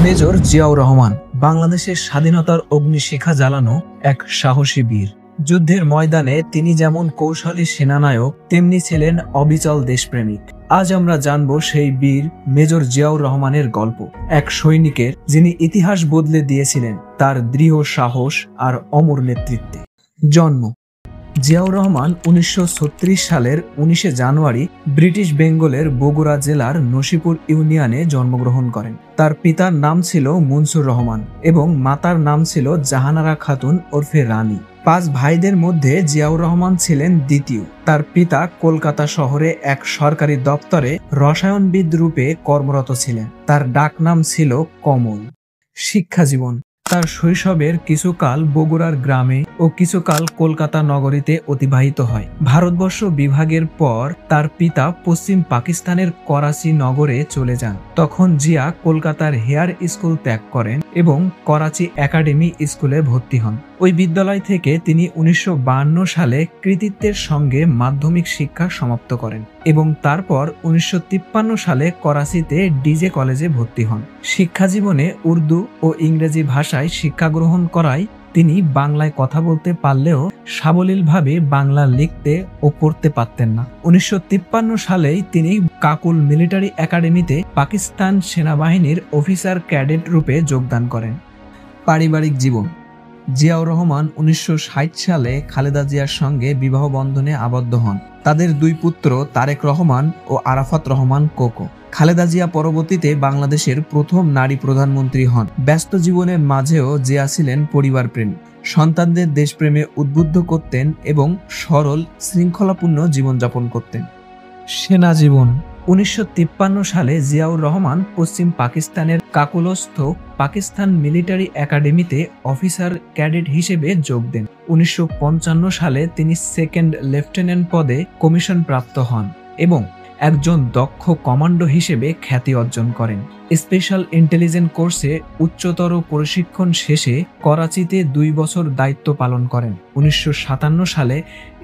Major Ziaur Rahman বাংলাদেশের স্বাধীনতার অগ্নিশিখা জ্বালানো এক সাহসী বীর। যুদ্ধের ময়দানে তিনি যেমন কৌশলী সেনানায়ক, তেমনি ছিলেন অবিচল দেশপ্রেমিক। আজ আমরা জানব সেই বীর মেজর জিয়াউর রহমানের গল্প, এক সৈনিকের যিনি ইতিহাস বদলে দিয়েছিলেন তার দৃঢ় সাহস আর অমর নেতৃত্বে। জন্ম: জিয়াউর রহমান 1936 সালের 19 জানুয়ারি ব্রিটিশ বেঙ্গলের বগুড়া জেলার নসিপুর ইউনিয়নে জন্মগ্রহণ করেন। তার পিতার নাম ছিল মনসুর রহমান এবং মাতার নাম ছিল জাহানারা খাতুন ওরফে রানী। 5 ভাইদের মধ্যে জিয়াউর রহমান ছিলেন দ্বিতীয়। তার পিতা কলকাতা শহরে এক সরকারি দপ্তরে রসায়নবিদ রূপে কর্মরত ছিলেন। তার ডাকনাম ছিল কমল। শিক্ষা জীবন: তার শৈশবের কিছুকাল বগুড়ার গ্রামে ও কিছুকাল কলকাতা নগরীতে অতিবাহিত হয়। ভারতবর্ষ বিভাগের পর তার পিতা পশ্চিম পাকিস্তানের করাচি নগরে চলে যান। তখন জিয়া কলকাতার হেয়ার স্কুল ত্যাগ করেন এবং করাচি একাডেমি স্কুলে ভর্তি হন। ওই বিদ্যালয় থেকে তিনি 1952 সালে কৃতিত্বের সঙ্গে মাধ্যমিক শিক্ষা সমাপ্ত করেন এবং তারপর 1953 সালে করাচিতে ডিজে কলেজে ভর্তি হন। শিক্ষা জীবনে উর্দু ও ইংরেজি ভাষায় শিক্ষা গ্রহণ করায় তিনি বাংলায় কথা বলতে পারলেও সাবলীলভাবে বাংলা লিখতে ও পড়তে পারতেন না। 1953 সালেই তিনি কাকুল মিলিটারি একাডেমিতে পাকিস্তান সেনাবাহিনীর অফিসার ক্যাডেট রূপে যোগদান করেন। পারিবারিক জীবন: জিয়াউর রহমান 1960 সালে খালেদা জিয়ার সঙ্গে বিবাহ বন্ধনে আবদ্ধ হন। তাদের 2 পুত্র তারেক রহমান ও আরাফাত রহমান কোকো। খালেদা জিয়া পরবর্তীতে বাংলাদেশের প্রথম নারী প্রধানমন্ত্রী হন। ব্যস্ত জীবনের মাঝেও জিয়া ছিলেন পরিবার প্রেমী। সন্তানদের দেশপ্রেমে উদ্বুদ্ধ করতেন এবং সরল শৃঙ্খলাপূর্ণ জীবনযাপন করতেন। সেনা জীবন: 1953 সালে জিয়াউর রহমান পশ্চিম পাকিস্তানের কাকুলস্থ পাকিস্তান মিলিটারি একাডেমিতে অফিসার ক্যাডেট হিসেবে যোগ দেন। 1955 সালে তিনি সেকেন্ড লেফটেন্যান্ট পদে কমিশন প্রাপ্ত হন এবং একজন দক্ষ কমান্ডো হিসেবে খ্যাতি অর্জন করেন। স্পেশাল ইন্টেলিজেন্স কোর্সে উচ্চতর প্রশিক্ষণ শেষে করাচিতে 2 বছর দায়িত্ব পালন করেন। 1957 সালে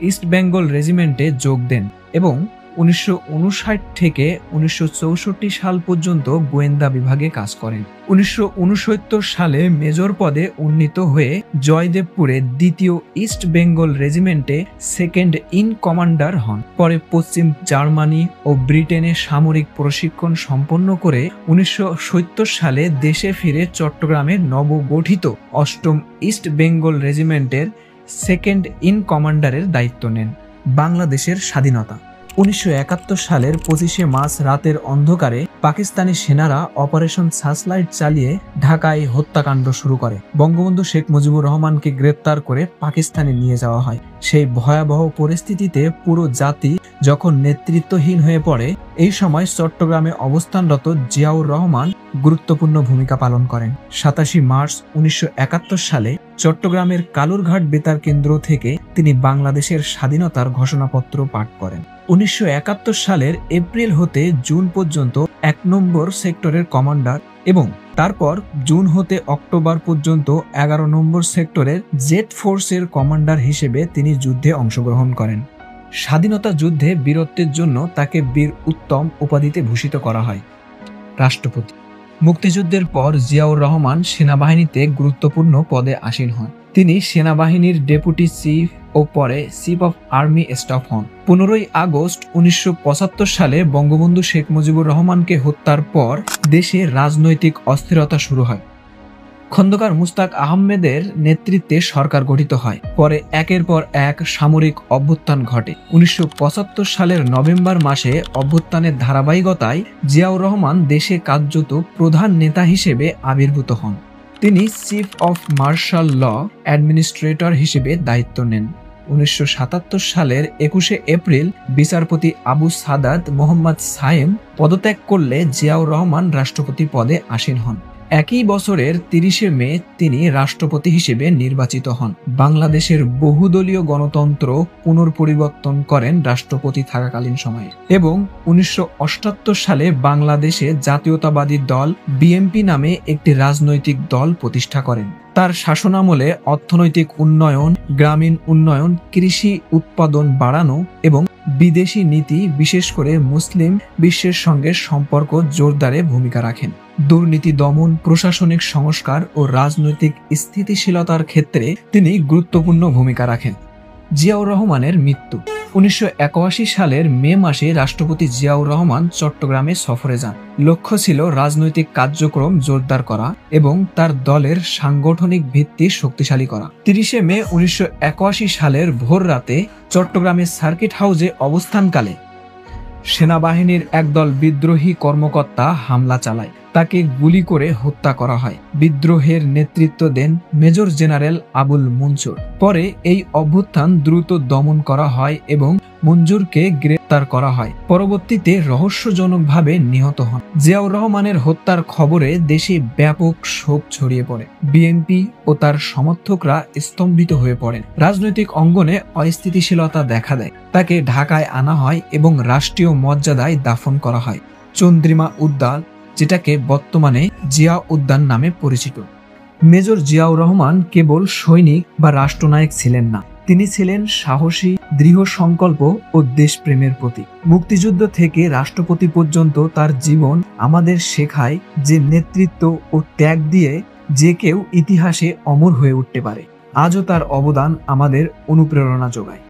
ইস্ট বেঙ্গল রেজিমেন্টে যোগ দেন এবং 1959 থেকে 1964 সাল পর্যন্ত গোয়েন্দা বিভাগে কাজ করেন। 1969 সালে মেজর পদে উন্নীত হয়ে জয়দেবপুরে 2য় ইস্ট বেঙ্গল রেজিমেন্টে সেকেন্ড ইন কমান্ডার হন। পরে পশ্চিম জার্মানি ও ব্রিটেনে সামরিক প্রশিক্ষণ সম্পন্ন করে 1970 সালে দেশে ফিরে চট্টগ্রামের নবগঠিত 8ম ইস্ট বেঙ্গল রেজিমেন্টের সেকেন্ড ইন কমান্ডারের দায়িত্ব নেন। বাংলাদেশের স্বাধীনতা: 1971 সালের 25 মার্চ রাতের অন্ধকারে পাকিস্তানি সেনারা অপারেশন সার্চলাইট চালিয়ে ঢাকায় হত্যাকাণ্ড শুরু করে। বঙ্গবন্ধু শেখ মুজিবুর রহমানকে গ্রেপ্তার করে পাকিস্তানে নিয়ে যাওয়া হয়। সেই ভয়াবহ পরিস্থিতিতে পুরো জাতি যখন নেতৃত্বহীন হয়ে পড়ে, এই সময় চট্টগ্রামে অবস্থানরত জিয়াউর রহমান গুরুত্বপূর্ণ ভূমিকা পালন করেন। 27 মার্চ 1971 সালে চট্টগ্রামের কালুরঘাট বেতার কেন্দ্র থেকে তিনি বাংলাদেশের স্বাধীনতার ঘোষণাপত্র পাঠ করেন। 1971 সালের এপ্রিল হতে জুন পর্যন্ত 1 নম্বর সেক্টরের কমান্ডার এবং তারপর জুন হতে অক্টোবর পর্যন্ত 11 নম্বর সেক্টরের জেট ফোর্সের কমান্ডার হিসেবে তিনি যুদ্ধে অংশগ্রহণ করেন। স্বাধীনতা যুদ্ধে বীরত্বের জন্য তাকে বীর উত্তম উপাধিতে ভূষিত করা হয়। রাষ্ট্রপতি: মুক্তিযুদ্ধের পর জিয়াউর রহমান সেনাবাহিনীতে গুরুত্বপূর্ণ পদে আসীন হন। তিনি সেনাবাহিনীর ডেপুটি চিফ ও পরে চিফ অফ আর্মি স্টাফ হন। 15 আগস্ট 1975 সালে বঙ্গবন্ধু শেখ মুজিবুর রহমানকে হত্যার পর দেশে রাজনৈতিক অস্থিরতা শুরু হয়। খন্দকার মুস্তাক আহমেদের নেতৃত্বে সরকার গঠিত হয়। পরে একের পর এক সামরিক অভ্যুত্থান ঘটে। 1975 সালের নভেম্বর মাসে অভ্যুত্থানের ধারাবাহিকতায় জিয়াউর রহমান দেশে কার্যত প্রধান নেতা হিসেবে আবির্ভূত হন। তিনি chief of martial law administrator হিসেবে দায়িত্ব নেন। 1977 সালের 21 এপ্রিল বিচারপতি আবু সাদাত মোহাম্মদ সায়েম পদত্যাগ করলে জিয়াউর রহমান রাষ্ট্রপতি পদে আসীন হন। একই বছরের 30 মে তিনি রাষ্ট্রপতি হিসেবে নির্বাচিত হন। বাংলাদেশের বহুদলীয় গণতন্ত্র পুনর্পরিবর্তন করেন রাষ্ট্রপতি থাকাকালীন সময়ে এবং 1978 সালে বাংলাদেশে জাতীয়তাবাদী দল বিএনপি নামে একটি রাজনৈতিক দল প্রতিষ্ঠা করেন। তার শাসনামলে অর্থনৈতিক উন্নয়ন, গ্রামীণ উন্নয়ন, কৃষি উৎপাদন বাড়ানো এবং বিদেশি নীতি বিশেষ করে মুসলিম বিশ্বের সঙ্গে সম্পর্ক জোরদারে ভূমিকা রাখেন। দুর্নীতি দমন, প্রশাসনিক সংস্কার ও রাজনৈতিক স্থিতিশীলতার ক্ষেত্রে তিনি গুরুত্বপূর্ণ ভূমিকা রাখেন। জিয়াউর রহমানের মৃত্যু। 1981 সালের মে মাসে রাষ্ট্রপতি জিয়াউর রহমান চট্টগ্রামে সফরে যান। লক্ষ্য ছিল রাজনৈতিক কার্যক্রম জোরদার করা এবং তার দলের সাংগঠনিক ভিত্তি শক্তিশালী করা। 30 মে 1981 সালের ভোর রাতে চট্টগ্রামের সার্কিট হাউসে অবস্থানকালে সেনাবাহিনীর একদল বিদ্রোহী কর্মকর্তা হামলা চালায়। তাকে গুলি করে হত্যা করা হয়। বিদ্রোহের নেতৃত্ব দেন মেজর জেনারেল আবুল মনসুর। পরে এই অভ্যুত্থান দ্রুত দমন করা হয় এবং মঞ্জুরকে গ্রেপ্তার করা হয়। পরবর্তীতে রহস্যজনকভাবে নিহত হন। জিয়াউর রহমানের হত্যার খবরে দেশে ব্যাপক শোক ছড়িয়ে পড়ে। বিএনপি ও তার সমর্থকরা স্তম্ভিত হয়ে পড়েন। রাজনৈতিক অঙ্গনে অস্থিতিশীলতা দেখা দেয়। তাকে ঢাকায় আনা হয় এবং রাষ্ট্রীয় মর্যাদায় দাফন করা হয় চন্দ্রিমা উদ্যান, যেটাকে বর্তমানে জিয়া উদ্যান নামে পরিচিত। মেজর জিয়াউর রহমান কেবল সৈনিক বা রাষ্ট্রনায়ক ছিলেন না, তিনি ছিলেন সাহসী, দৃঢ় সংকল্প ও দেশপ্রেমের প্রতীক। মুক্তিযুদ্ধ থেকে রাষ্ট্রপতি পর্যন্ত তার জীবন আমাদের শেখায় যে নেতৃত্ব ও ত্যাগ দিয়ে যে কেউ ইতিহাসে অমর হয়ে উঠতে পারে। আজও তার অবদান আমাদের অনুপ্রেরণা যোগায়।